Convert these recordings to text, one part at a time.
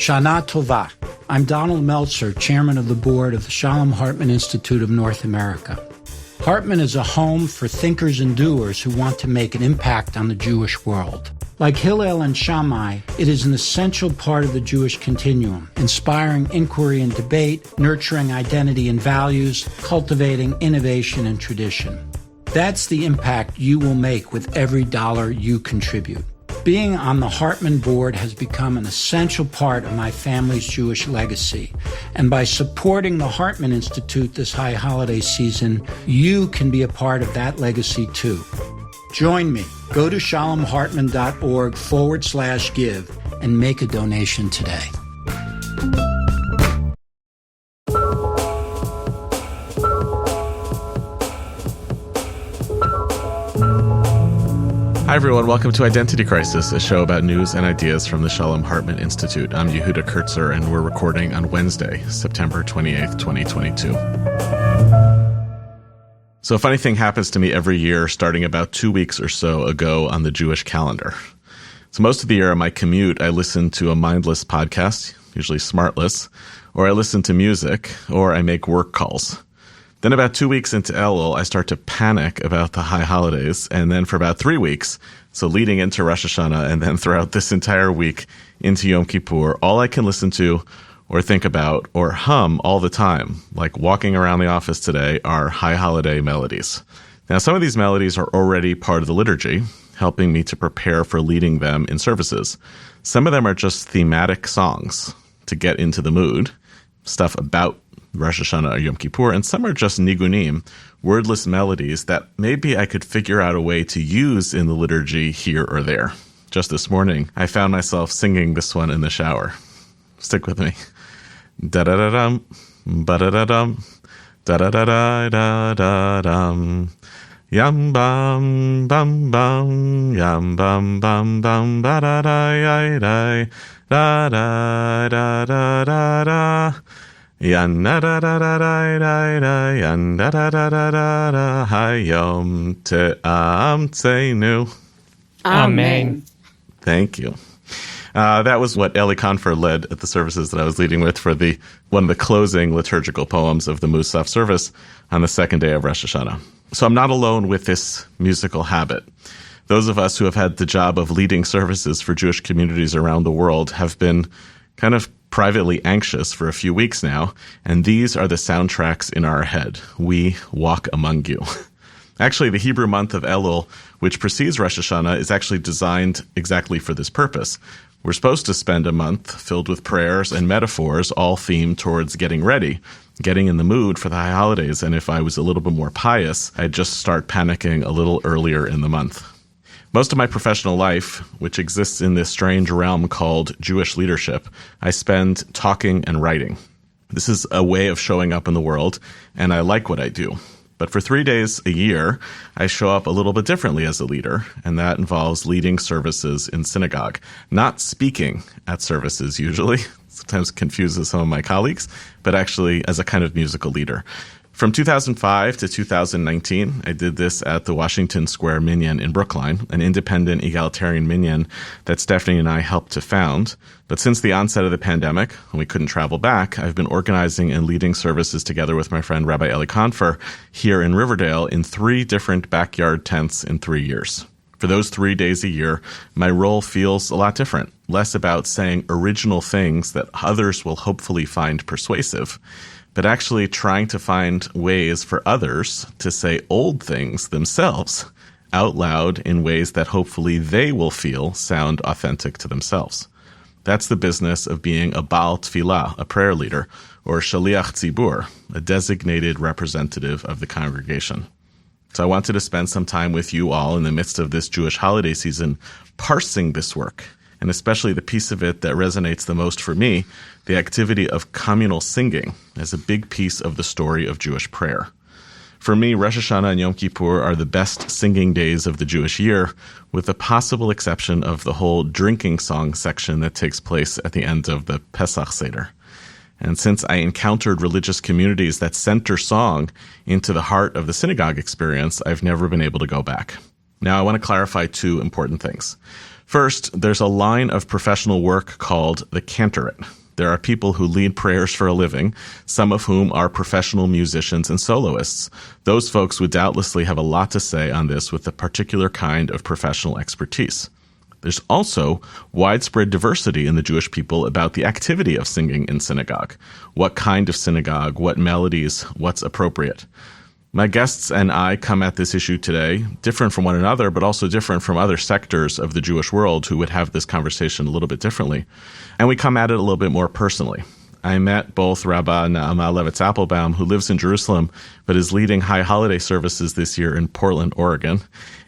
Shana Tova. I'm Donald Meltzer, chairman of the board of the Shalom Hartman Institute of North America. Hartman is a home for thinkers and doers who want to make an impact on the Jewish world. Like Hillel and Shammai, it is an essential part of the Jewish continuum, inspiring inquiry and debate, nurturing identity and values, cultivating innovation and tradition. That's the impact you will make with every dollar you contribute. Being on the Hartman board has become an essential part of my family's Jewish legacy. And by supporting the Hartman Institute this high holiday season, you can be a part of that legacy too. Join me. Go to shalomhartman.org/give and make a donation today. Hi everyone, welcome to Identity Crisis, a show about news and ideas from the Shalom Hartman Institute. I'm Yehuda Kurtzer, and we're recording on Wednesday, September 28th, 2022. So a funny thing happens to me every year, starting about 2 weeks or so ago on the Jewish calendar. So most of the year on my commute, I listen to a mindless podcast, usually Smartless, or I listen to music, or I make work calls. Then about 2 weeks into Elul, I start to panic about the high holidays. And then for about 3 weeks, so leading into Rosh Hashanah, and then throughout this entire week into Yom Kippur, all I can listen to or think about or hum all the time, like walking around the office today, are high holiday melodies. Now, some of these melodies are already part of the liturgy, helping me to prepare for leading them in services. Some of them are just thematic songs to get into the mood, stuff about Rosh Hashanah or Yom Kippur, and some are just nigunim, wordless melodies that maybe I could figure out a way to use in the liturgy here or there. Just this morning, I found myself singing this one in the shower. Stick with me. Da-da-da-dum, ba-da-da-dum, da-da-da-da-da-da-dum. Yam bam bam bam, yam bam bam bam, ba-da-da-da-da, da-da-da-da-da-da. Yan-da-da-da-da-da-da, yan-da-da-da-da-da, hayom te'amtzeinu. Amen. Thank you. That was what Eli Confer led at the services that I was leading with for one of the closing liturgical poems of the Musaf service on the second day of Rosh Hashanah. So I'm not alone with this musical habit. Those of us who have had the job of leading services for Jewish communities around the world have been kind of privately anxious for a few weeks now, and these are the soundtracks in our head. We walk among you. Actually, the Hebrew month of Elul, which precedes Rosh Hashanah, is actually designed exactly for this purpose. We're supposed to spend a month filled with prayers and metaphors, all themed towards getting ready, getting in the mood for the high holidays, and if I was a little bit more pious, I'd just start panicking a little earlier in the month. Most of my professional life, which exists in this strange realm called Jewish leadership, I spend talking and writing. This is a way of showing up in the world, and I like what I do. But for 3 days a year, I show up a little bit differently as a leader, and that involves leading services in synagogue. Not speaking at services usually, sometimes confuses some of my colleagues, but actually as a kind of musical leader. From 2005 to 2019, I did this at the Washington Square Minyan in Brookline, an independent egalitarian minyan that Stephanie and I helped to found. But since the onset of the pandemic, when we couldn't travel back, I've been organizing and leading services together with my friend Rabbi Eli Confer here in Riverdale in 3 different backyard tents in 3 years. For those 3 days a year, my role feels a lot different, less about saying original things that others will hopefully find persuasive, but actually trying to find ways for others to say old things themselves out loud in ways that hopefully they will feel sound authentic to themselves. That's the business of being a Baal Tfilah, a prayer leader, or Shaliach Tzibur, a designated representative of the congregation. So I wanted to spend some time with you all in the midst of this Jewish holiday season parsing this work, and especially the piece of it that resonates the most for me, the activity of communal singing as a big piece of the story of Jewish prayer. For me, Rosh Hashanah and Yom Kippur are the best singing days of the Jewish year, with the possible exception of the whole drinking song section that takes place at the end of the Pesach Seder. And since I encountered religious communities that center song into the heart of the synagogue experience, I've never been able to go back. Now, I want to clarify 2 important things. First, there's a line of professional work called the cantorate. There are people who lead prayers for a living, some of whom are professional musicians and soloists. Those folks would doubtlessly have a lot to say on this with a particular kind of professional expertise. There's also widespread diversity in the Jewish people about the activity of singing in synagogue. What kind of synagogue, what melodies, what's appropriate. My guests and I come at this issue today different from one another, but also different from other sectors of the Jewish world who would have this conversation a little bit differently. And we come at it a little bit more personally. I met both Rabbi Naama Levitz Applbaum, who lives in Jerusalem, but is leading high holiday services this year in Portland, Oregon,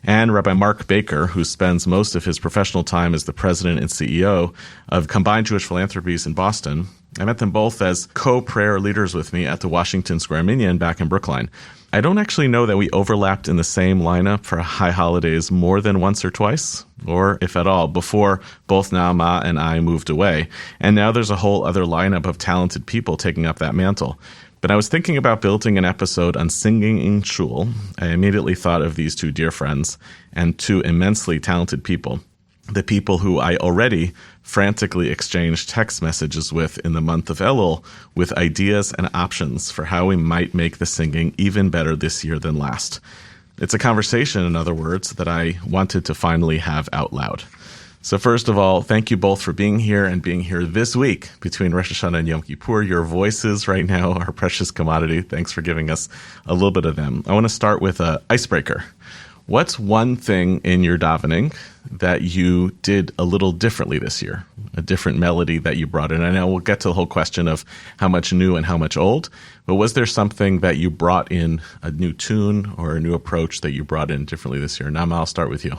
and Rabbi Marc Baker, who spends most of his professional time as the president and CEO of Combined Jewish Philanthropies in Boston. I met them both as co-prayer leaders with me at the Washington Square Minyan back in Brookline. I don't actually know that we overlapped in the same lineup for high holidays more than once or twice, or if at all, before both Naama and I moved away. And now there's a whole other lineup of talented people taking up that mantle. But I was thinking about building an episode on singing in shul. I immediately thought of these two dear friends and two immensely talented people. The people who I already frantically exchanged text messages with in the month of Elul with ideas and options for how we might make the singing even better this year than last. It's a conversation, in other words, that I wanted to finally have out loud. So first of all, thank you both for being here and being here this week between Rosh Hashanah and Yom Kippur. Your voices right now are a precious commodity. Thanks for giving us a little bit of them. I want to start with an icebreaker. What's one thing in your davening that you did a little differently this year? A different melody that you brought in? I know we'll get to the whole question of how much new and how much old, but was there something that you brought in, a new tune or a new approach that you brought in differently this year? Naama, I'll start with you.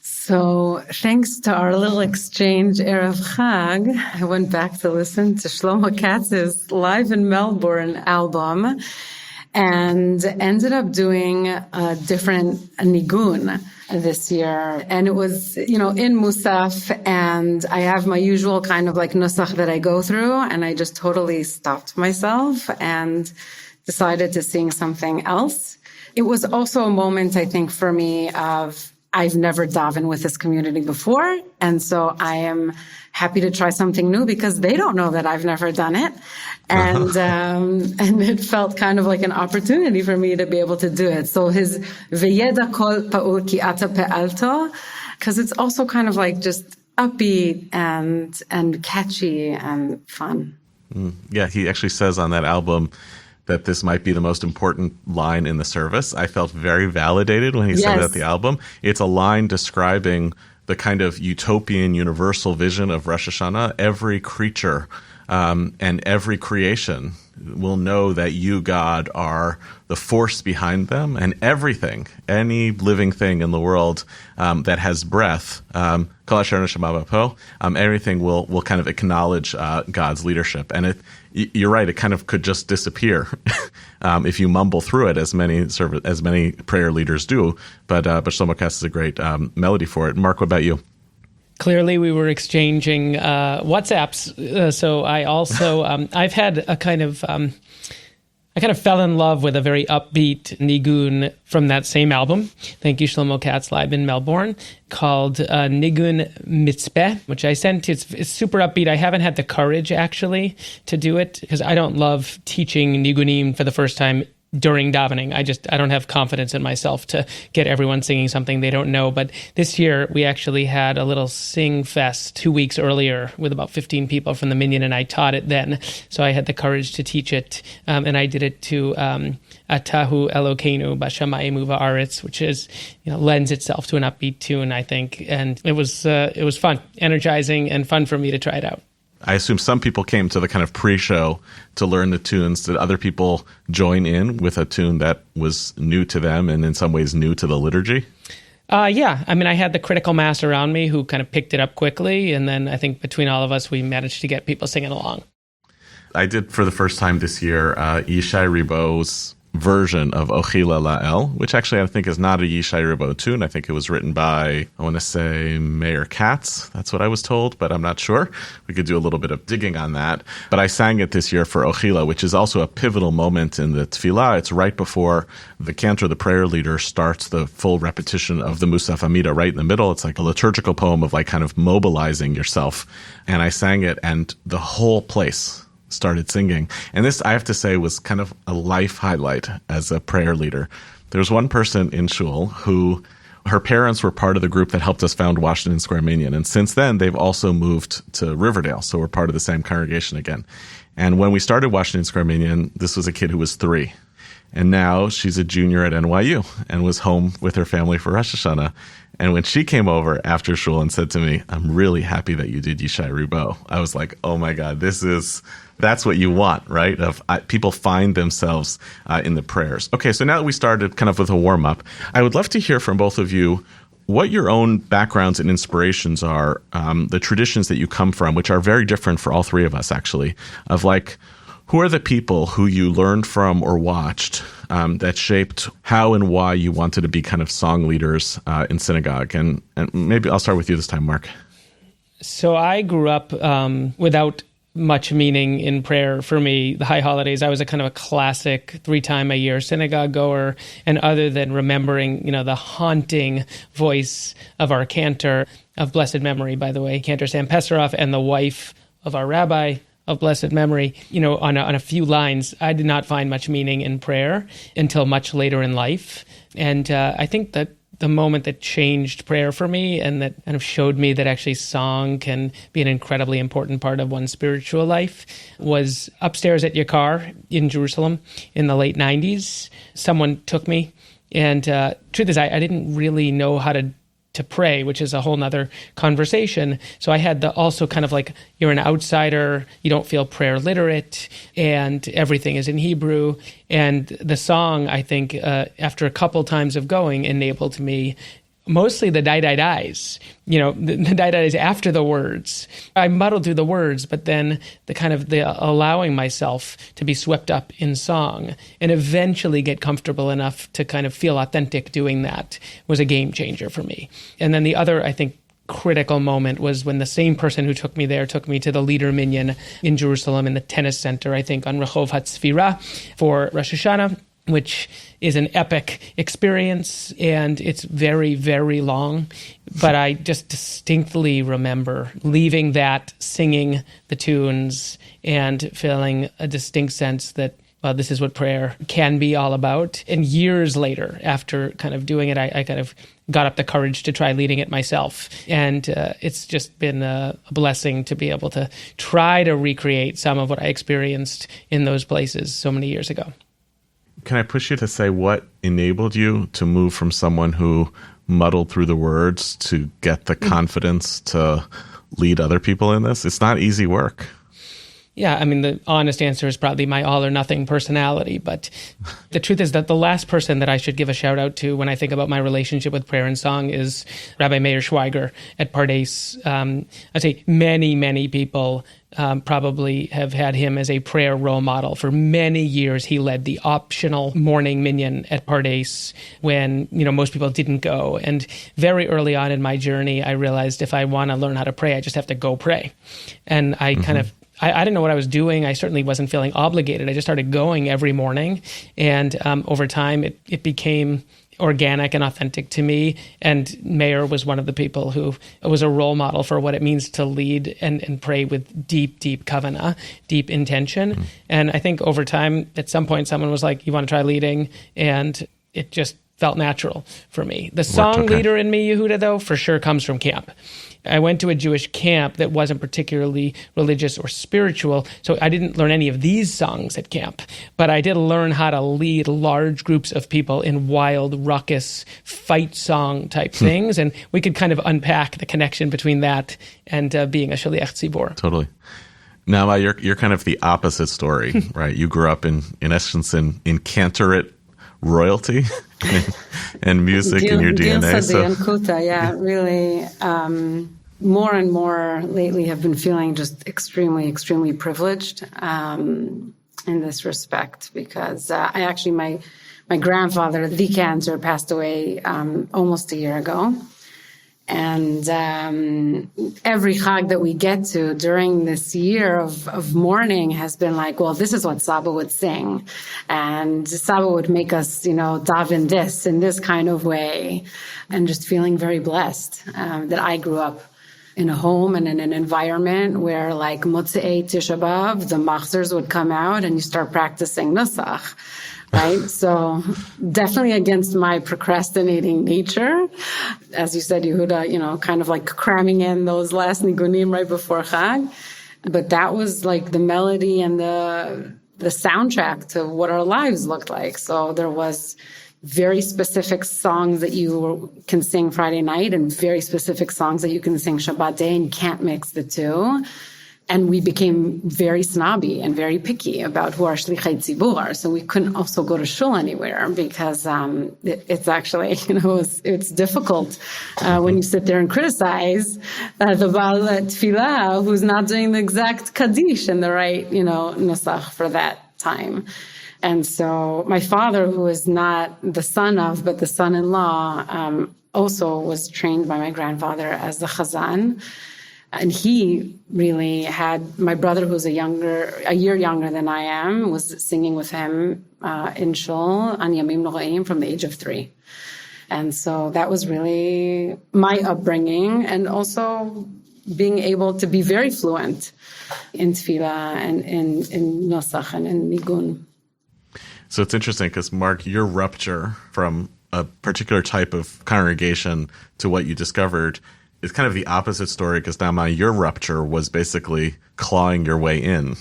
So thanks to our little exchange Erev Chag, I went back to listen to Shlomo Katz's Live in Melbourne album and ended up doing a different nigun this year. And it was, in Musaf, and I have my usual kind of like nusach that I go through, and I just totally stopped myself and decided to sing something else. It was also a moment, I think, for me of I've never davened with this community before, and so I am happy to try something new because they don't know that I've never done it. And and it felt kind of like an opportunity for me to be able to do it. So his V'yeda kol pa'ur ki ata pe'alto, because it's also kind of like just upbeat and catchy and fun. Yeah, he actually says on that album that this might be the most important line in the service. I felt very validated when he said it at the album. It's a line describing the kind of utopian universal vision of Rosh Hashanah. Every creature and every creation will know that you, God, are the force behind them, and everything, any living thing in the world that has breath, everything will kind of acknowledge God's leadership. And you're right, it kind of could just disappear if you mumble through it, as many prayer leaders do. But Shlomo Katz is a great melody for it. Mark, what about you? Clearly, we were exchanging WhatsApps. So I also, I've had a kind of, I kind of fell in love with a very upbeat nigun from that same album. Thank you, Shlomo Katz, live in Melbourne, called Nigun Mitzpeh, which I sent. It's super upbeat. I haven't had the courage, actually, to do it because I don't love teaching nigunim for the first time during davening. I don't have confidence in myself to get everyone singing something they don't know. But this year, we actually had a little sing fest 2 weeks earlier with about 15 people from the Minyan, and I taught it then. So I had the courage to teach it. And I did it to Atahu Elokeinu Bashamayim Uva'aretz, which is, lends itself to an upbeat tune, I think. And it was fun, energizing, and fun for me to try it out. I assume some people came to the kind of pre-show to learn the tunes. Did other people join in with a tune that was new to them and in some ways new to the liturgy? Yeah. I mean, I had the critical mass around me who kind of picked it up quickly. And then I think between all of us, we managed to get people singing along. I did for the first time this year, Yishai Ribo's version of Ochila La'el, which actually I think is not a Yishai Rubo tune. I think it was written by, I want to say, Meir Katz. That's what I was told, but I'm not sure. We could do a little bit of digging on that. But I sang it this year for Ochila, which is also a pivotal moment in the tefillah. It's right before the cantor, the prayer leader, starts the full repetition of the Musaf Amida right in the middle. It's like a liturgical poem of like kind of mobilizing yourself. And I sang it, and the whole place started singing. And this, I have to say, was kind of a life highlight as a prayer leader. There was one person in shul who, her parents were part of the group that helped us found Washington Square Minyan. And since then, they've also moved to Riverdale. So we're part of the same congregation again. And when we started Washington Square Minyan, this was a kid who was 3. And now she's a junior at NYU and was home with her family for Rosh Hashanah. And when she came over after shul and said to me, "I'm really happy that you did Yishai Rubo," I was like, oh my God, that's what you want, right? People find themselves in the prayers. Okay, so now that we started kind of with a warm-up, I would love to hear from both of you what your own backgrounds and inspirations are, the traditions that you come from, which are very different for all three of us, actually, of like, who are the people who you learned from or watched that shaped how and why you wanted to be kind of song leaders in synagogue? And maybe I'll start with you this time, Mark. So I grew up without much meaning in prayer for me. The high holidays, I was a kind of a classic 3-time-a-year synagogue goer. And other than remembering, the haunting voice of our cantor of blessed memory, by the way, Cantor Sam Pesaroff, and the wife of our rabbi of blessed memory, on a few lines, I did not find much meaning in prayer until much later in life. And I think that the moment that changed prayer for me and that kind of showed me that actually song can be an incredibly important part of one's spiritual life was upstairs at Yakar in Jerusalem in the late 90s. Someone took me, and truth is, I didn't really know how to pray, which is a whole nother conversation. So I had also kind of like, you're an outsider, you don't feel prayer literate, and everything is in Hebrew. And the song, I think, after a couple times of going, enabled me mostly the die-die-dies, the die-die-dies after the words. I muddled through the words, but then the allowing myself to be swept up in song and eventually get comfortable enough to kind of feel authentic doing that was a game changer for me. And then the other, I think, critical moment was when the same person who took me there took me to the Lieder Minyan in Jerusalem in the tennis center, I think, on Rehov HaTzfira for Rosh Hashanah, which is an epic experience, and it's very, very long. But I just distinctly remember leaving that, singing the tunes, and feeling a distinct sense that, well, this is what prayer can be all about. And years later, after kind of doing it, I kind of got up the courage to try leading it myself. And it's just been a blessing to be able to try to recreate some of what I experienced in those places so many years ago. Can I push you to say what enabled you to move from someone who muddled through the words to get the confidence to lead other people in this? It's not easy work. Yeah, I mean, the honest answer is probably my all-or-nothing personality. But the truth is that the last person that I should give a shout-out to when I think about my relationship with prayer and song is Rabbi Meir Schweiger at Pardes. I'd say many, many people probably have had him as a prayer role model. For many years, he led the optional morning minyan at Pardes when, most people didn't go. And very early on in my journey, I realized if I want to learn how to pray, I just have to go pray. And I kind of I didn't know what I was doing. I certainly wasn't feeling obligated. I just started going every morning. And over time, it became organic and authentic to me. And Meir was one of the people who was a role model for what it means to lead and pray with deep, deep kavanah, deep intention. Mm. And I think over time, at some point, someone was like, you want to try leading? And it just felt natural for me. The song leader in me, Yehuda, though, for sure comes from camp. I went to a Jewish camp that wasn't particularly religious or spiritual, so I didn't learn any of these songs at camp, but I did learn how to lead large groups of people in wild, ruckus, fight song type things, and we could kind of unpack the connection between that and being a shaliach tzibor. Totally. Now, you're kind of the opposite story, right? You grew up in essence in cantorate royalty and music in your DNA. So really. More and more lately have been feeling just extremely, extremely privileged. in this respect, because my grandfather, the cancer, passed away almost a year ago. And every Chag that we get to during this year of mourning has been like, well, this is what Saba would sing. And Saba would make us, daven this in this kind of way. And just feeling very blessed that I grew up in a home and in an environment where, like Motzei Tisha B'Av, the machzors would come out and you start practicing Nusach. Right? So definitely against my procrastinating nature. As you said, Yehuda, kind of like cramming in those last nigunim right before Chag. But that was like the melody and the soundtrack to what our lives looked like. So there was very specific songs that you can sing Friday night and very specific songs that you can sing Shabbat day, and you can't mix the two. And we became very snobby and very picky about who our shlichei tzibur are. So we couldn't also go to shul anywhere because it's actually, it's difficult when you sit there and criticize the Baal Tfilah who's not doing the exact Kaddish and the right, nusach for that time. And so my father, who is not the son of, but the son-in-law, also was trained by my grandfather as the chazan. And he really had, my brother, who's a year younger than I am, was singing with him in shul on Yamim Noraim from the age of 3. And so that was really my upbringing, and also being able to be very fluent in tefillah and in nosach and in nigun. So it's interesting because, Mark, your rupture from a particular type of congregation to what you discovered is kind of the opposite story, because Nama, your rupture was basically clawing your way in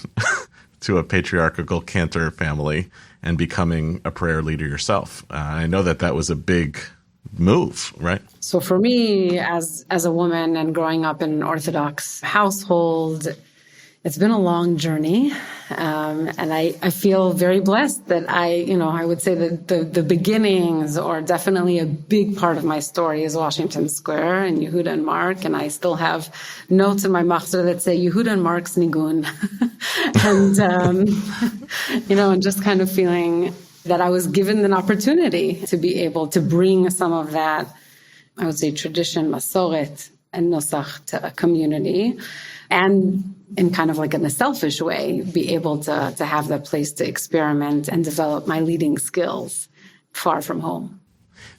to a patriarchal cantor family and becoming a prayer leader yourself. I know that was a big move, right? So for me, as a woman and growing up in an Orthodox household, it's been a long journey. And I feel very blessed that I would say that the beginnings, or definitely a big part of my story, is Washington Square and Yehuda and Marc. And I still have notes in my machzor that say Yehuda and Marc's nigun. And, and just kind of feeling that I was given an opportunity to be able to bring some of that, I would say, tradition, masoret, and nosach to a community. And in kind of like in a selfish way, be able to have that place to experiment and develop my leading skills far from home.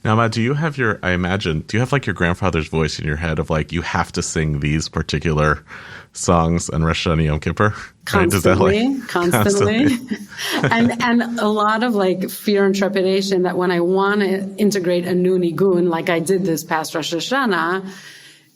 Now, Ma, do you have like your grandfather's voice in your head of like, you have to sing these particular songs on Rosh Hashanah Yom Kippur? Constantly. and a lot of like fear and trepidation that when I want to integrate a new nigun, like I did this past Rosh Hashanah,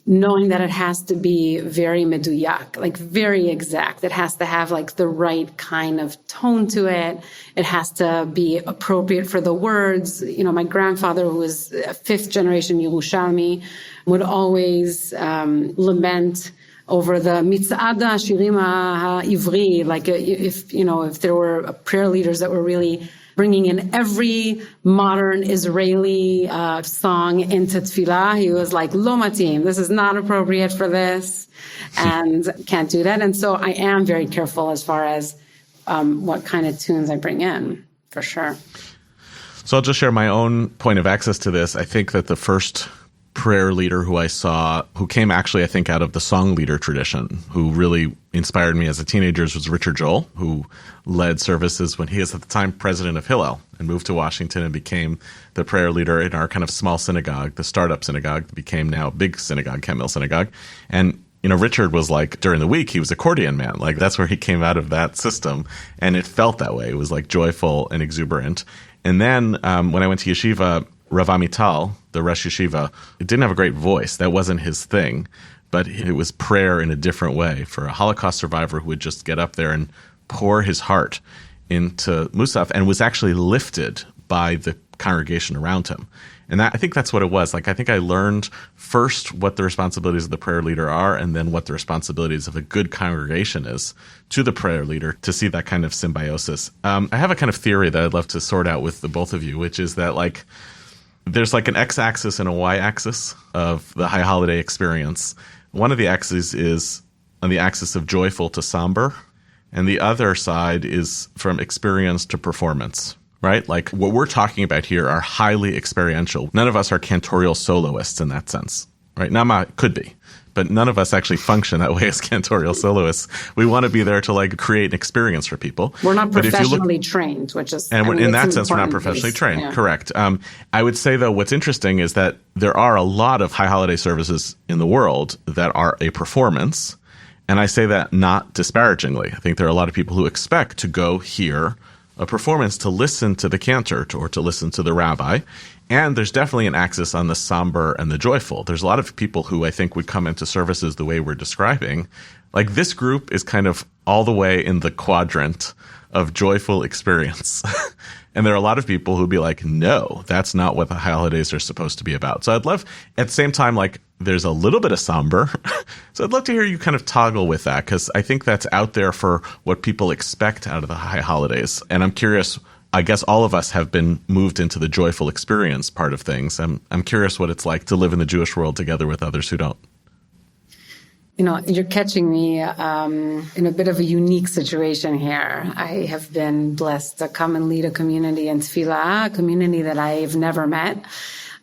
knowing that it has to be very meduyak, like very exact. It has to have like the right kind of tone to it. It has to be appropriate for the words. My grandfather, who was a 5th generation Yerushalmi, would always lament over the mitzada shirim ha'ivri, like if there were prayer leaders that were really bringing in every modern Israeli song into tefillah, he was like, lo matim, this is not appropriate for this, and can't do that. And so I am very careful as far as what kind of tunes I bring in, for sure. So I'll just share my own point of access to this. I think that the first prayer leader who I saw, who came actually, I think, out of the song leader tradition, who really inspired me as a teenager, was Richard Joel, who led services when he was at the time president of Hillel and moved to Washington and became the prayer leader in our kind of small synagogue, the startup synagogue, that became now a big synagogue, Camp Mill Synagogue. And Richard was like, during the week, he was accordion man. Like, that's where he came out of that system. And it felt that way. It was like joyful and exuberant. And then when I went to yeshiva, Rav Amital, the Rosh Yeshiva, didn't have a great voice. That wasn't his thing. But it was prayer in a different way for a Holocaust survivor who would just get up there and pour his heart into Musaf, and was actually lifted by the congregation around him. And I think that's what it was. Like, I think I learned first what the responsibilities of the prayer leader are, and then what the responsibilities of a good congregation is to the prayer leader, to see that kind of symbiosis. I have a kind of theory that I'd love to sort out with the both of you, which is that, like, there's like an x-axis and a y-axis of the high holiday experience. One of the axes is on the axis of joyful to somber. and the other side is from experience to performance, right? Like what we're talking about here are highly experiential. None of us are cantorial soloists in that sense, right? Nama could be, but none of us actually function that way as cantorial soloists. We want to be there to like create an experience for people. We're not professionally trained, which is... And in that sense, we're not professionally trained. Yeah. Correct. I would say, though, what's interesting is that there are a lot of high holiday services in the world that are a performance. And I say that not disparagingly. I think there are a lot of people who expect to go hear a performance, to listen to the cantor or to listen to the rabbi. And there's definitely an axis on the somber and the joyful. There's a lot of people who I think would come into services the way we're describing. Like this group is kind of all the way in the quadrant of joyful experience. And there are a lot of people who'd be like, no, that's not what the holidays are supposed to be about. So I'd love, at the same time, like there's a little bit of somber. So I'd love to hear you kind of toggle with that, because I think that's out there for what people expect out of the high holidays. And I'm curious, I guess all of us have been moved into the joyful experience part of things. I'm curious what it's like to live in the Jewish world together with others who don't. You know, you're catching me in a bit of a unique situation here. I have been blessed to come and lead a community in Tefillah, a community that I've never met,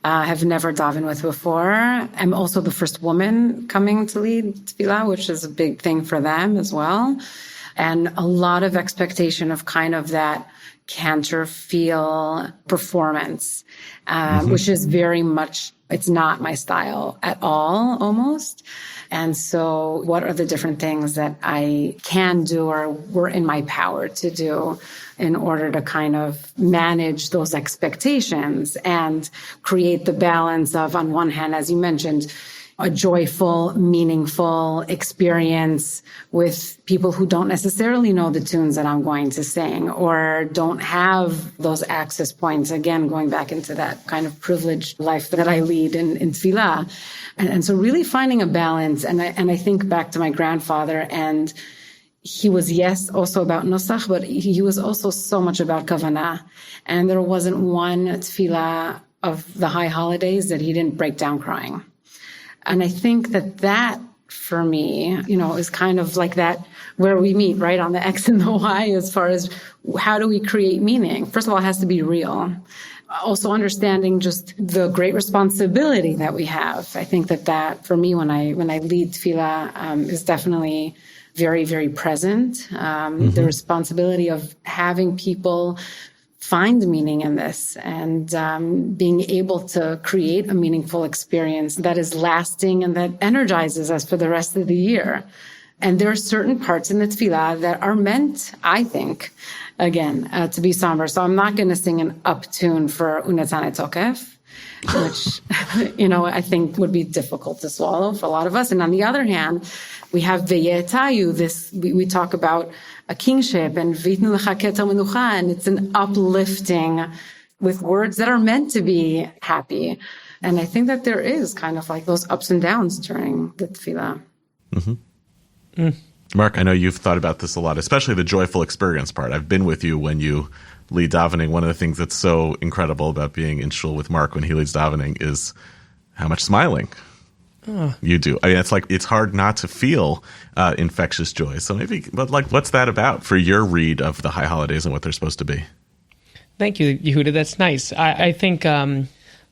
have never davened with before. I'm also the first woman coming to lead Tefillah, which is a big thing for them as well. And a lot of expectation of kind of that cantor feel performance, which is very much, it's not my style at all, almost. And so what are the different things that I can do or were in my power to do in order to kind of manage those expectations and create the balance of, on one hand, as you mentioned, a joyful, meaningful experience with people who don't necessarily know the tunes that I'm going to sing or don't have those access points. Again, going back into that kind of privileged life that I lead in Tefillah. And so really finding a balance. And I think back to my grandfather, and he was, yes, also about Nusach, but he was also so much about Kavanah. And there wasn't one Tefillah of the high holidays that he didn't break down crying. And I think that for me, you know, is kind of like that where we meet, right, on the X and the Y as far as how do we create meaning? First of all, it has to be real. Also understanding just the great responsibility that we have. I think that for me, when I lead Tefillah, is definitely very, very present. The responsibility of having people find meaning in this and being able to create a meaningful experience that is lasting and that energizes us for the rest of the year. And there are certain parts in the tefillah that are meant, I think, again, to be somber. So I'm not going to sing an up tune for Unetane Tokef, which, you know, I think would be difficult to swallow for a lot of us. And on the other hand, we have Veyetayu, this, we talk about a kingship, and Vitnu Lecha Keter Menucha, and it's an uplifting with words that are meant to be happy. And I think that there is kind of like those ups and downs during the tefillah. Mm-hmm. Marc, I know you've thought about this a lot, especially the joyful experience part. I've been with you when you lead davening. One of the things that's so incredible about being in shul with Marc when he leads davening is how much smiling you do. I mean, it's like, it's hard not to feel infectious joy. So maybe, but like, what's that about for your read of the high holidays and what they're supposed to be? Thank you, Yehuda. That's nice. I think,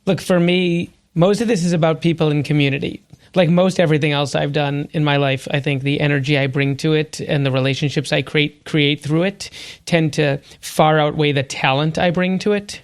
look, for me, most of this is about people in community. Like most everything else I've done in my life, I think the energy I bring to it and the relationships I create through it tend to far outweigh the talent I bring to it.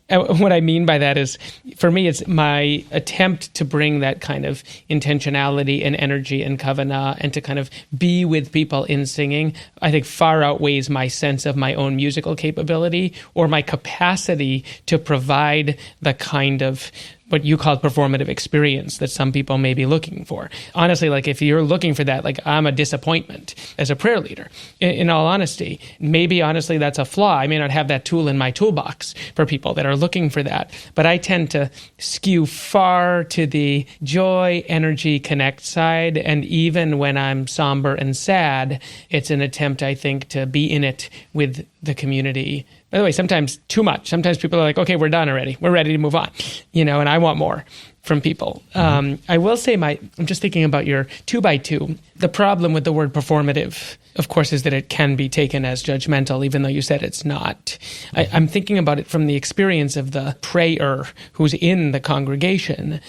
And what I mean by that is, for me, it's my attempt to bring that kind of intentionality and energy and kavanah and to kind of be with people in singing, I think far outweighs my sense of my own musical capability or my capacity to provide the kind of what you call performative experience that some people may be looking for. Honestly, like if you're looking for that, like I'm a disappointment as a prayer leader. In all honesty, maybe honestly that's a flaw. I may not have that tool in my toolbox for people that are looking for that, but I tend to skew far to the joy, energy, connect side. And even when I'm somber and sad, it's an attempt, I think, to be in it with the community. By the way, sometimes too much. Sometimes people are like, okay, we're done already. We're ready to move on, and I want more from people. I will say I'm just thinking about your 2x2. The problem with the word performative, of course, is that it can be taken as judgmental, even though you said it's not. I'm thinking about it from the experience of the prayer who's in the congregation.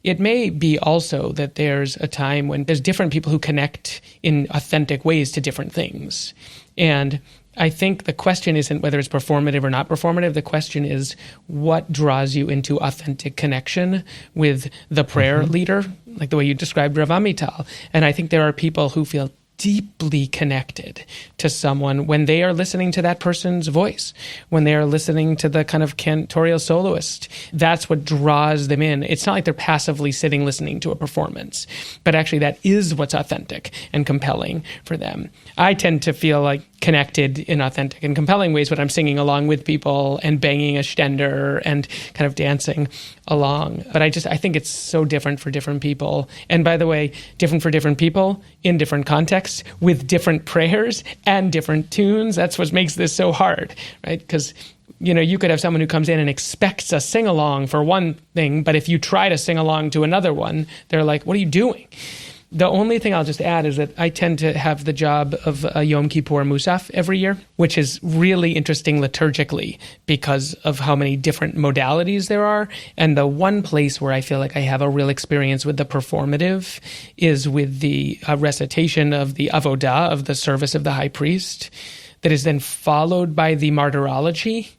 It may be also that there's a time when there's different people who connect in authentic ways to different things. And I think the question isn't whether it's performative or not performative. The question is what draws you into authentic connection with the prayer leader, like the way you described Rav Amital. And I think there are people who feel deeply connected to someone when they are listening to that person's voice, when they are listening to the kind of cantorial soloist. That's what draws them in. It's not like they're passively sitting listening to a performance, but actually that is what's authentic and compelling for them. I tend to feel like connected in authentic and compelling ways when I'm singing along with people and banging a stender and kind of dancing along. But I think it's so different for different people. And by the way, different for different people in different contexts with different prayers and different tunes. That's what makes this so hard, right? Because you could have someone who comes in and expects a sing-along for one thing, but if you try to sing along to another one, they're like, what are you doing? The only thing I'll just add is that I tend to have the job of a Yom Kippur Musaf every year, which is really interesting liturgically because of how many different modalities there are. And the one place where I feel like I have a real experience with the performative is with the recitation of the avodah, of the service of the high priest, that is then followed by the martyrology,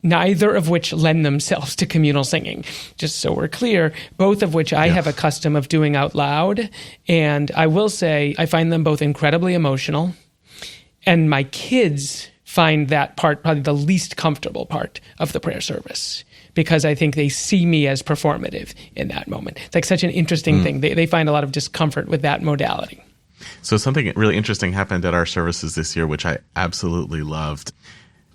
neither of which lend themselves to communal singing. Just so we're clear, both of which I have a custom of doing out loud. And I will say I find them both incredibly emotional. And my kids find that part probably the least comfortable part of the prayer service, because I think they see me as performative in that moment. It's like such an interesting thing. They find a lot of discomfort with that modality. So something really interesting happened at our services this year, which I absolutely loved.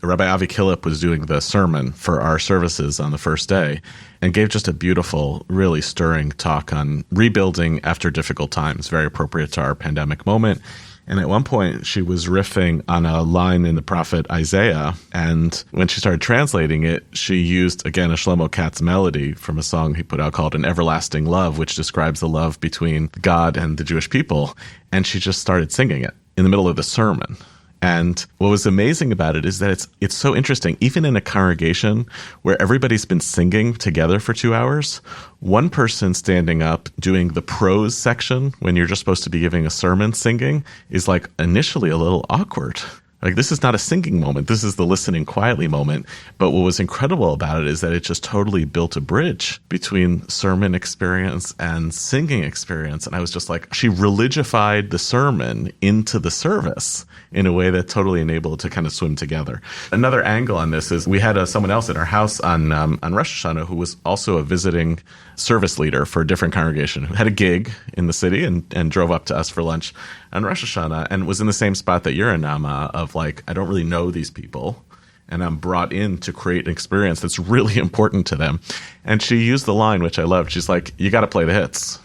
Rabbi Avi Killip was doing the sermon for our services on the first day and gave just a beautiful, really stirring talk on rebuilding after difficult times, very appropriate to our pandemic moment. And at one point, she was riffing on a line in the prophet Isaiah. And when she started translating it, she used, again, a Shlomo Katz melody from a song he put out called An Everlasting Love, which describes the love between God and the Jewish people. And she just started singing it in the middle of the sermon. And what was amazing about it is that it's so interesting. Even in a congregation where everybody's been singing together for 2 hours, one person standing up doing the prose section when you're just supposed to be giving a sermon singing is like initially a little awkward. Like, this is not a singing moment. This is the listening quietly moment. But what was incredible about it is that it just totally built a bridge between sermon experience and singing experience. And I was just like, she religified the sermon into the service in a way that totally enabled it to kind of swim together. Another angle on this is we had someone else at our house on Rosh Hashanah who was also a visiting service leader for a different congregation who had a gig in the city and drove up to us for lunch on Rosh Hashanah and was in the same spot that you're in, Nama, of like, I don't really know these people and I'm brought in to create an experience that's really important to them. And she used the line, which I loved. She's like, you got to play the hits.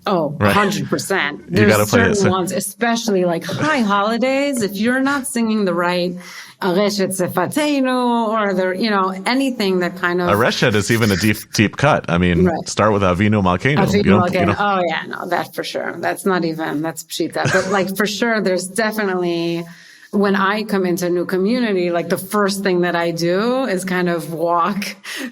Oh, right. 100%. There's certain ones, especially like high holidays, if you're not singing the right Areshet Sefatenu or the, anything that kind of... Areshet is even a deep cut. I mean, Start with Avinu Malkeinu. Avinu Malkeinu. Oh, yeah, no, that for sure. That's Pshita. But like for sure, there's definitely... When I come into a new community, like the first thing that I do is kind of walk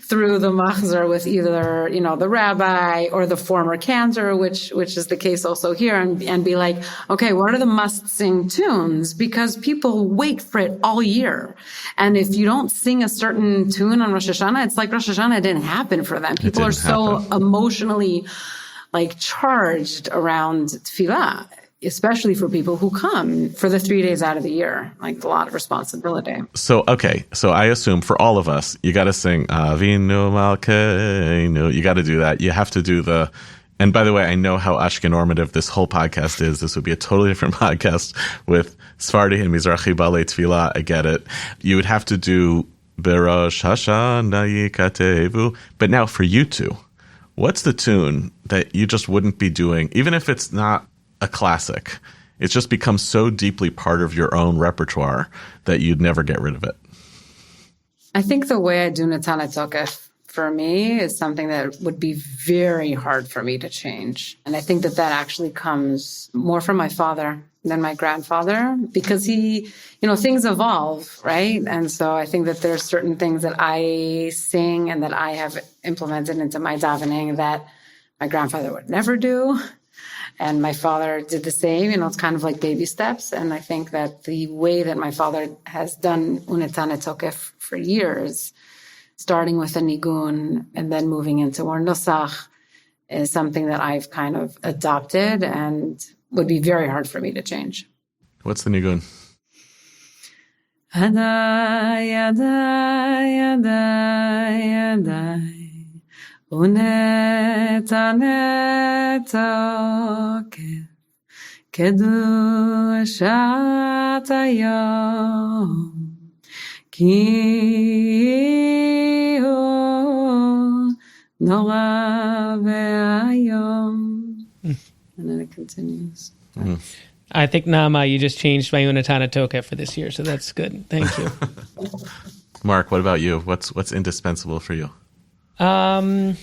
through the machzor with either, the rabbi or the former cantor, which is the case also here, and be like, okay, what are the must-sing tunes? Because people wait for it all year. And if you don't sing a certain tune on Rosh Hashanah, it's like Rosh Hashanah didn't happen for them. People are so emotionally charged around tefillah. Especially for people who come for the 3 days out of the year, like a lot of responsibility. So I assume for all of us, you got to sing Avinu Malkeinu. You got to do that. You have to do and by the way, I know how Ashkenormative this whole podcast is. This would be a totally different podcast with Sephardi and Mizrahi Balei Tefillah. I get it. You would have to do Berosh Hashanah Yikatevu. But now for you two, what's the tune that you just wouldn't be doing, even if it's not a classic, It's just become so deeply part of your own repertoire that you'd never get rid of it. I think the way I do Netanet Tokef for me is something that would be very hard for me to change. And I think that actually comes more from my father than my grandfather, because he, things evolve, right? And so I think that there's certain things that I sing and that I have implemented into my davening that my grandfather would never do. And my father did the same. It's kind of like baby steps. And I think that the way that my father has done Unetanet Tokef for years, starting with a nigun and then moving into more nusach, is something that I've kind of adopted and would be very hard for me to change. What's the nigun? Adai, adai, adai, adai, unetanet tokef, kedushat hayom, ki hu nora ve'ayom. And then it continues. I think, Nama, you just changed my Unetanet Tokef for this year, so that's good. Thank you. Mark, what about you? What's indispensable for you? I'm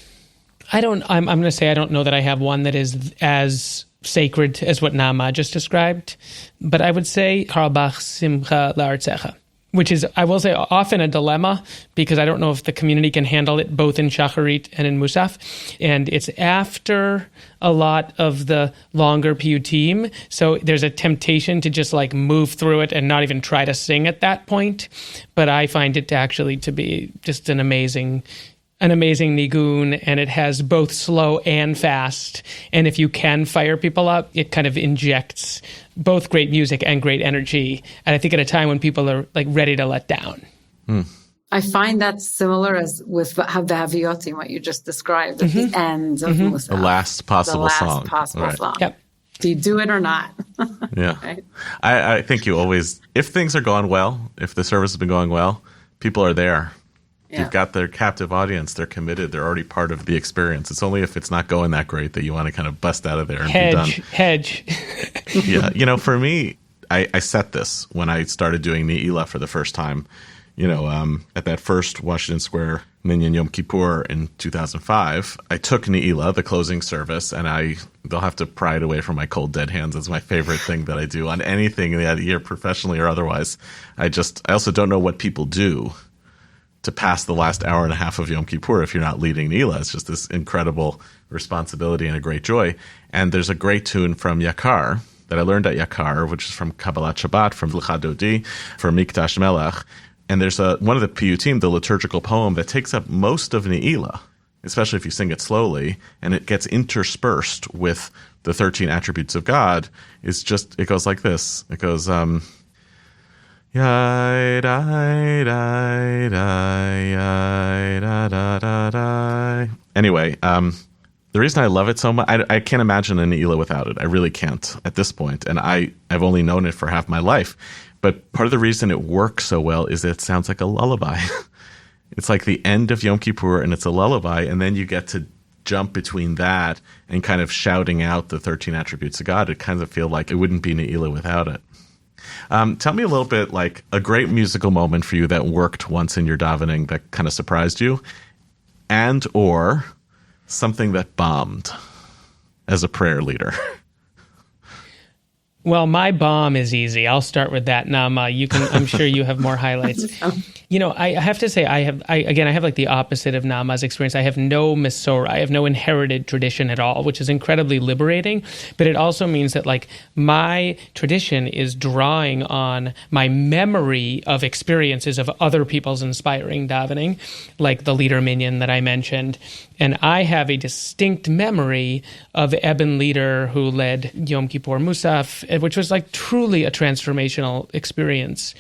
going to say I don't know that I have one that is as sacred as what Nama just described, but I would say Karl Bach's Simcha La'artzecha, which is, I will say, often a dilemma, because I don't know if the community can handle it both in Shacharit and in Musaf. And it's after a lot of the longer piyutim, so there's a temptation to just move through it and not even try to sing at that point. But I find it to be just an amazing nigun, and it has both slow and fast. And if you can fire people up, it kind of injects both great music and great energy. And I think at a time when people are ready to let down. I find that similar as with the Haviotim, what you just described at the end of Musaf. The last possible song. Song. Yep. Do you do it or not? Yeah. Right? I think you always, if things are going well, if the service has been going well, people are there. Yeah. You've got their captive audience. They're committed. They're already part of the experience. It's only if it's not going that great that you want to kind of bust out of there and be done. Hedge. Yeah. For me, I set this when I started doing Ne'ilah for the first time. At that first Washington Square Minyan Yom Kippur in 2005, I took Ne'ilah, the closing service, and they'll have to pry it away from my cold dead hands. It's my favorite thing that I do on anything that year, professionally or otherwise. I also don't know what people do to pass the last hour and a half of Yom Kippur if you're not leading Ne'ilah. It's just this incredible responsibility and a great joy. And there's a great tune from Yakar that I learned at Yakar, which is from Kabbalat Shabbat, from V'lecha Dodi, from Mikdash Melech. And there's one of the piyutim, the liturgical poem, that takes up most of Ne'ilah, especially if you sing it slowly, and it gets interspersed with the 13 attributes of God. It goes like this. It goes, Yai, dai, dai, dai, yai, da, da, da, da. Anyway, the reason I love it so much, I can't imagine a Ne'ilah without it. I really can't at this point. And I've only known it for half my life. But part of the reason it works so well is that it sounds like a lullaby. It's like the end of Yom Kippur, and it's a lullaby, and then you get to jump between that and kind of shouting out the 13 attributes of God. It kind of feel like it wouldn't be Ne'ilah without it. Tell me a little bit, a great musical moment for you that worked once in your davening that kind of surprised you, and or something that bombed as a prayer leader. Well, my bomb is easy. I'll start with that, Nama. I'm sure you have more highlights. I have to say, I have the opposite of Nama's experience. I have no Mesorah. I have no inherited tradition at all, which is incredibly liberating. But it also means that my tradition is drawing on my memory of experiences of other people's inspiring davening, like the leader minyan that I mentioned. And I have a distinct memory of Eben Leader who led Yom Kippur Musaf, which was truly a transformational experience.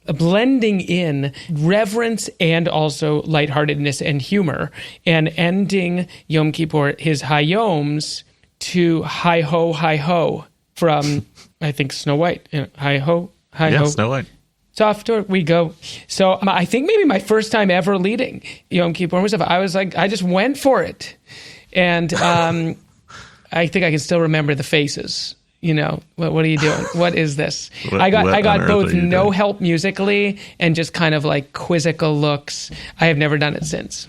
Blending in reverence and also lightheartedness and humor, and ending Yom Kippur, his Hayoms, to Hi Ho, from, I think, Snow White. Hi Ho, Hi Ho. Yeah, Snow White. Softer we go. So I think maybe my first time ever leading Yom Kippur Musaf, I was I just went for it. And I think I can still remember the faces. what are you doing? What is this? What I got on both earth are you no doing? help musically and just kind of like quizzical looks. I have never done it since.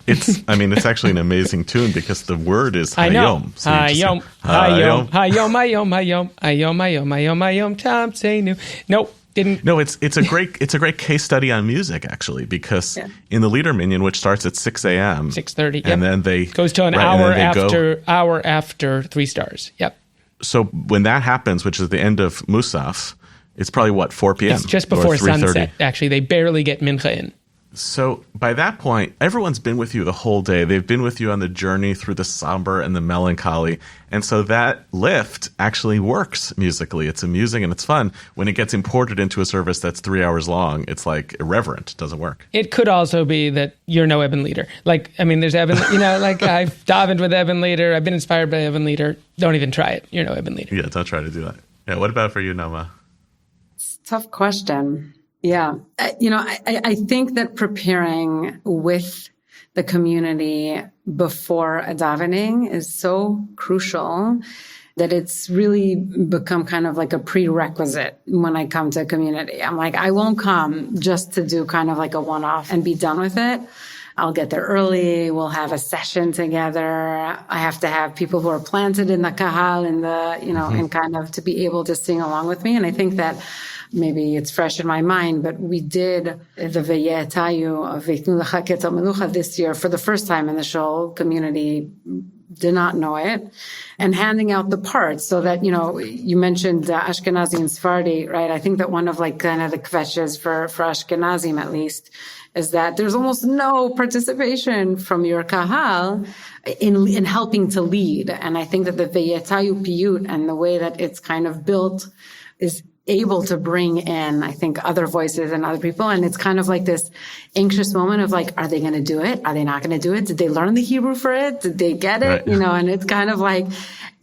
It's actually an amazing tune because the word is I know. hayom. So you just go, Hayom, hayom, Tom say new. Nope, didn't. No, it's a great case study on music actually, because in the Lieder Minyan, which starts at 6 a.m. 6:30, and then they goes to an hour after 3 stars. Yep. So when that happens, which is the end of Musaf, it's probably 4 p.m. It's just or before 3:30. sunset. Actually, they barely get mincha in. So by that point, everyone's been with you the whole day. They've been with you on the journey through the somber and the melancholy. And so that lift actually works musically. It's amusing and it's fun. When it gets imported into a service that's 3 hours long, it's like irreverent. It doesn't work. It could also be that you're no Eben Leader. There's Eben, I've davened with Eben Leader. I've been inspired by Eben Leader. Don't even try it. You're no Eben Leader. Yeah, don't try to do that. Yeah, what about for you, Nama? It's a tough question. Yeah. I think that preparing with the community before a davening is so crucial that it's really become kind of like a prerequisite when I come to a community. I'm like, I won't come just to do kind of like a one-off and be done with it. I'll get there early. We'll have a session together. I have to have people who are planted in the kahal and kind of to be able to sing along with me. And I think that maybe it's fresh in my mind, but we did the Veyetayu of Veitnu Lecha Ketel Melucha this year for the first time in the shul. Community did not know it. And handing out the parts so that, you mentioned Ashkenazi and Sephardi, right? I think that one of kind of the kvetches for Ashkenazim at least is that there's almost no participation from your kahal in helping to lead. And I think that the Veyetayu Piyut and the way that it's kind of built is able to bring in, I think, other voices and other people. And it's kind of like this anxious moment of are they going to do it? Are they not going to do it? Did they learn the Hebrew for it? Did they get it? Right. And it's kind of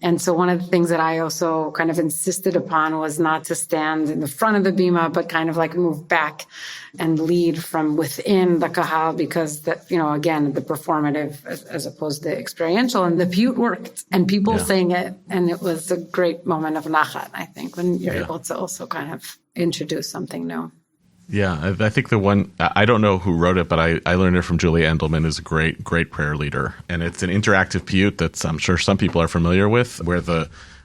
and so one of the things that I also kind of insisted upon was not to stand in the front of the bima, but kind of move back and lead from within the kahal, because that, again, the performative as opposed to experiential, and the piyut worked and people sang it. And it was a great moment of nachat, I think, when you're able to also kind of introduce something new. Yeah, I think the one, I don't know who wrote it, but I learned it from Julia Endelman, who's a great prayer leader. And it's an interactive piyut that I'm sure some people are familiar with, where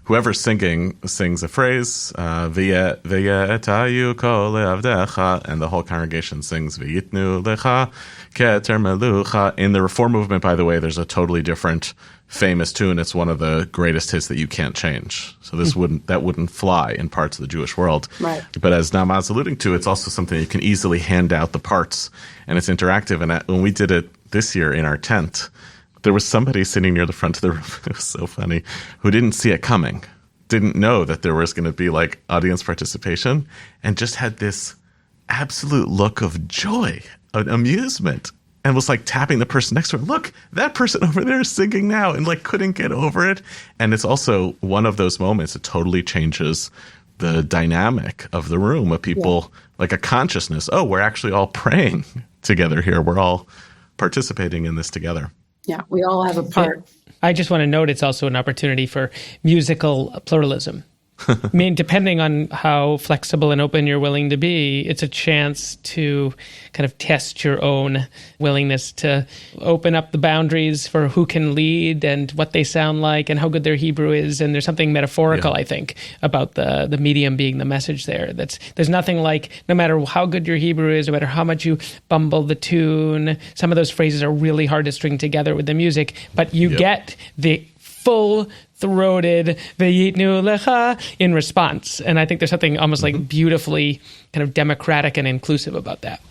whoever's singing sings a phrase, V'yetayu kol le'avdecha, and the whole congregation sings V'yitnu lecha keter melucha. In the Reform movement, by the way, there's a totally different famous tune. It's one of the greatest hits that you can't change. So that wouldn't fly in parts of the Jewish world. Right. But as Nama's alluding to, it's also something you can easily hand out the parts, and it's interactive. And when we did it this year in our tent, there was somebody sitting near the front of the room, it was so funny, who didn't see it coming, didn't know that there was going to be audience participation, and just had this absolute look of joy, of amusement, and was tapping the person next to her. Look, that person over there is singing now, and couldn't get over it. And it's also one of those moments that totally changes the dynamic of the room, of people, a consciousness. Oh, we're actually all praying together here. We're all participating in this together. Yeah, we all have a part. I just want to note it's also an opportunity for musical pluralism. I mean, depending on how flexible and open you're willing to be, it's a chance to kind of test your own willingness to open up the boundaries for who can lead and what they sound like and how good their Hebrew is. And there's something metaphorical, I think, about the medium being the message there. There's nothing no matter how good your Hebrew is, no matter how much you bumble the tune, some of those phrases are really hard to string together with the music, but you get the full-throated V'yitnu lecha in response. And I think there's something almost beautifully kind of democratic and inclusive about that.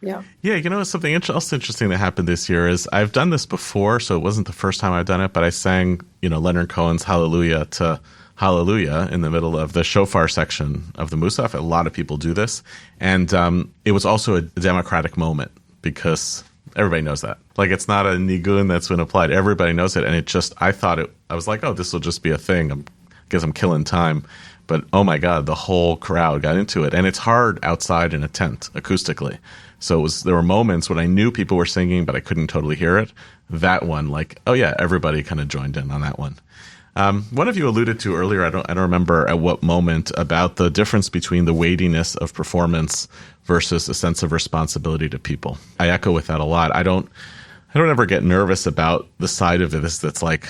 Yeah. Yeah, something else interesting that happened this year is I've done this before, so it wasn't the first time I've done it, but I sang, Leonard Cohen's Hallelujah to Hallelujah in the middle of the shofar section of the Musaf. A lot of people do this. And it was also a democratic moment because everybody knows that. It's not a nigun that's been applied. Everybody knows it. And I was like, oh, this will just be a thing. I guess I'm killing time. But oh my God, the whole crowd got into it. And it's hard outside in a tent acoustically. So there were moments when I knew people were singing, but I couldn't totally hear it. That one, oh yeah, everybody kind of joined in on that one. One of you alluded to earlier, I don't remember at what moment, about the difference between the weightiness of performance versus a sense of responsibility to people. I echo with that a lot. I don't ever get nervous about the side of this that's like,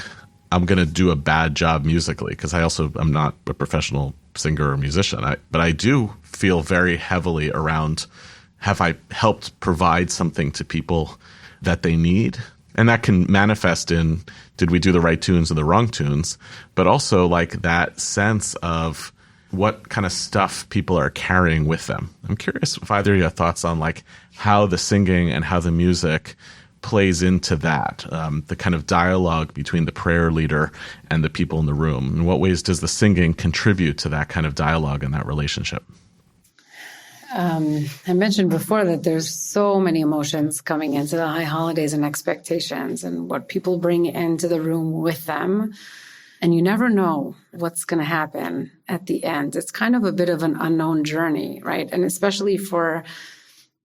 I'm going to do a bad job musically, because I'm not a professional singer or musician. But I do feel very heavily around, have I helped provide something to people that they need? And that can manifest in, did we do the right tunes and the wrong tunes? But also like that sense of what kind of stuff people are carrying with them. I'm curious if either of you have thoughts on like how the singing and how the music plays into that, the kind of dialogue between the prayer leader and the people in the room. In what ways does the singing contribute to that kind of dialogue and that relationship? I mentioned before that there's so many emotions coming into the high holidays and expectations and what people bring into the room with them. And you never know what's going to happen at the end. It's kind of a bit of an unknown journey, right? And especially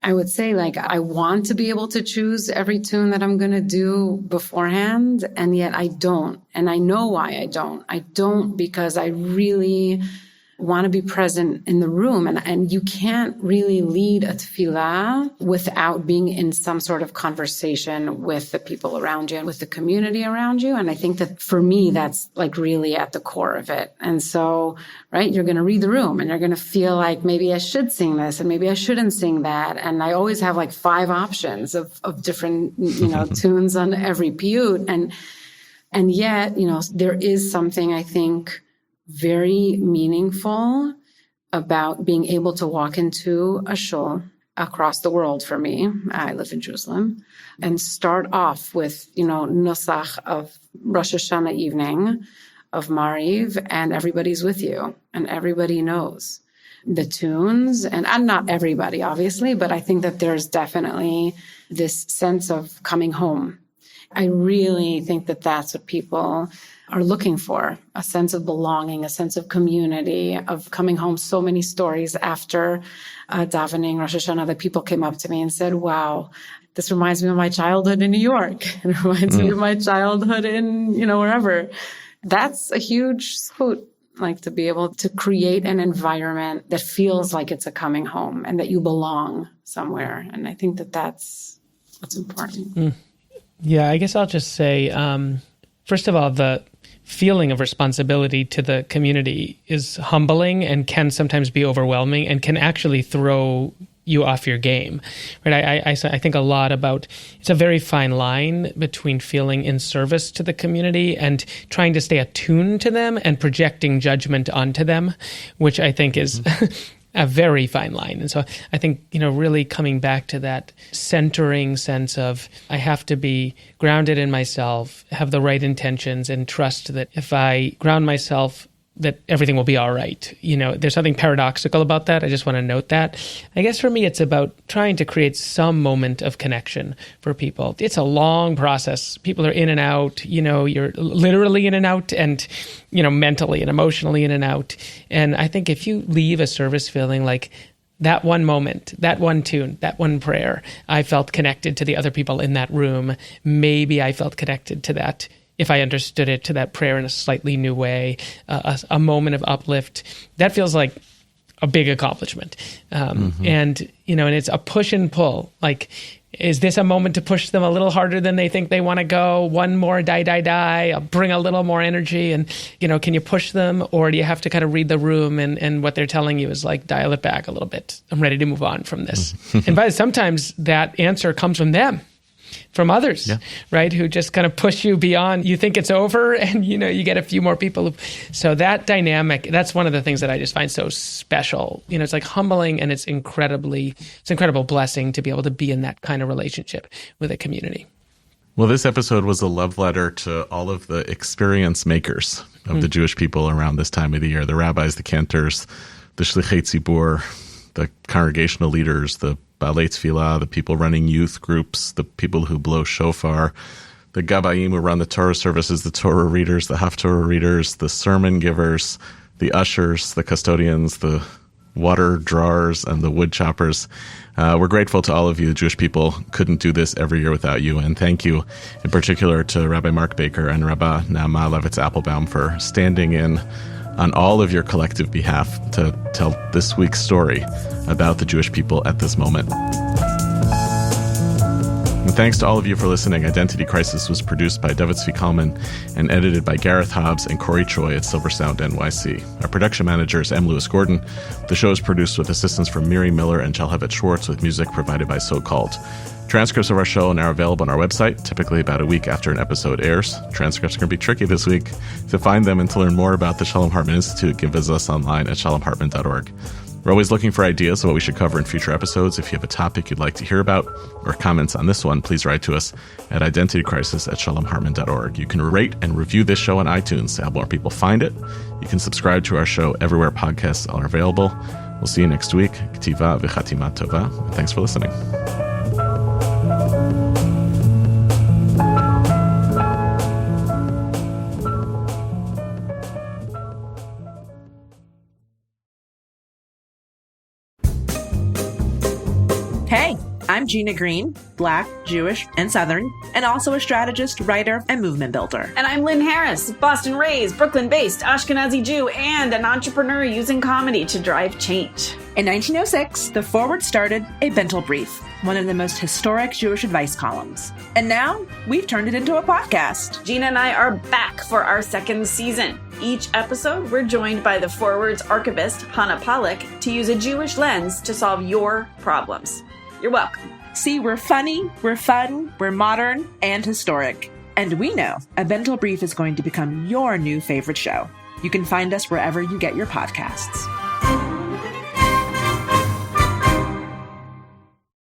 I would say, like, I want to be able to choose every tune that I'm going to do beforehand, and yet I don't. And I know why I don't. I don't because I really want to be present in the room. And you can't really lead a tefillah without being in some sort of conversation with the people around you and with the community around you. And I think that for me, that's like really at the core of it. And so, right, you're going to read the room and you're going to feel like maybe I should sing this and maybe I shouldn't sing that. And I always have like 5 options of different, tunes on every piyut. And yet, there is something, I think, very meaningful about being able to walk into a shul across the world for me. I live in Jerusalem, and start off with, nusach of Rosh Hashanah evening of Mariv, and everybody's with you and everybody knows the tunes, and not everybody, obviously, but I think that there's definitely this sense of coming home. I really think that that's what people are looking for, a sense of belonging, a sense of community, of coming home. So many stories after davening Rosh Hashanah that people came up to me and said, wow, this reminds me of my childhood in New York. It reminds me of my childhood in, wherever. That's a huge zchut, like to be able to create an environment that feels like it's a coming home and that you belong somewhere. And I think that that's what's important. Yeah, I guess I'll just say, first of all, the feeling of responsibility to the community is humbling and can sometimes be overwhelming and can actually throw you off your game, right? I think a lot about, it's a very fine line between feeling in service to the community and trying to stay attuned to them and projecting judgment onto them, which I think is a very fine line. And so I think, really coming back to that centering sense of I have to be grounded in myself, have the right intentions, and trust that if I ground myself, that everything will be all right. There's something paradoxical about that. I just want to note that. I guess for me, it's about trying to create some moment of connection for people. It's a long process. People are in and out, you're literally in and out, and, mentally and emotionally in and out. And I think if you leave a service feeling like that one moment, that one tune, that one prayer, I felt connected to the other people in that room. Maybe I felt connected to that, if I understood it, to that prayer in a slightly new way, a moment of uplift, that feels like a big accomplishment. And, and it's a push and pull. Like, is this a moment to push them a little harder than they think they want to go? One more die, I'll bring a little more energy. And, can you push them? Or do you have to kind of read the room and what they're telling you is like, dial it back a little bit. I'm ready to move on from this. And sometimes that answer comes from them. From others, right, who just kind of push you beyond, you think it's over, and, you get a few more people. So that dynamic, that's one of the things that I just find so special. It's like humbling, and it's incredible blessing to be able to be in that kind of relationship with a community. Well, this episode was a love letter to all of the experience makers of the Jewish people around this time of the year, the rabbis, the cantors, the shlichei tzibur, the congregational leaders, the Baalei Tefillah, the people running youth groups, the people who blow shofar, the Gabayim who run the Torah services, the Torah readers, the Haftorah readers, the sermon givers, the ushers, the custodians, the water drawers and the wood choppers. We're grateful to all of you. Jewish people couldn't do this every year without you. And thank you in particular to Rabbi Marc Baker and Rabbi Naama Levitz Applbaum for standing in on all of your collective behalf to tell this week's story about the Jewish people at this moment. And thanks to all of you for listening. Identity Crisis was produced by David Zvi Kalman and edited by Gareth Hobbs and Corey Choi at Silver Sound NYC. Our production manager is M. Lewis Gordon. The show is produced with assistance from Miri Miller and Chelhevet Schwartz, with music provided by So Called. Transcripts of our show are now available on our website, typically about a week after an episode airs. Transcripts are going to be tricky this week. To find them and to learn more about the Shalom Hartman Institute, visit us online at shalomhartman.org. We're always looking for ideas of what we should cover in future episodes. If you have a topic you'd like to hear about or comments on this one, please write to us at identitycrisis@shalomhartman.org. You can rate and review this show on iTunes to help more people find it. You can subscribe to our show everywhere podcasts are available. We'll see you next week. K'tiva v'chatima tova. And thanks for listening. Hey, I'm Gina Green, Black, Jewish, and Southern, and also a strategist, writer, and movement builder. And I'm Lynn Harris, Boston-raised, Brooklyn-based, Ashkenazi Jew, and an entrepreneur using comedy to drive change. In 1906, The Forward started a Bentel Brief, one of the most historic Jewish advice columns. And now, we've turned it into a podcast. Gina and I are back for our second season. Each episode, we're joined by The Forward's archivist, Hannah Pollack, to use a Jewish lens to solve your problems. You're welcome. See, we're funny, we're fun, we're modern, and historic. And we know a Bentel Brief is going to become your new favorite show. You can find us wherever you get your podcasts.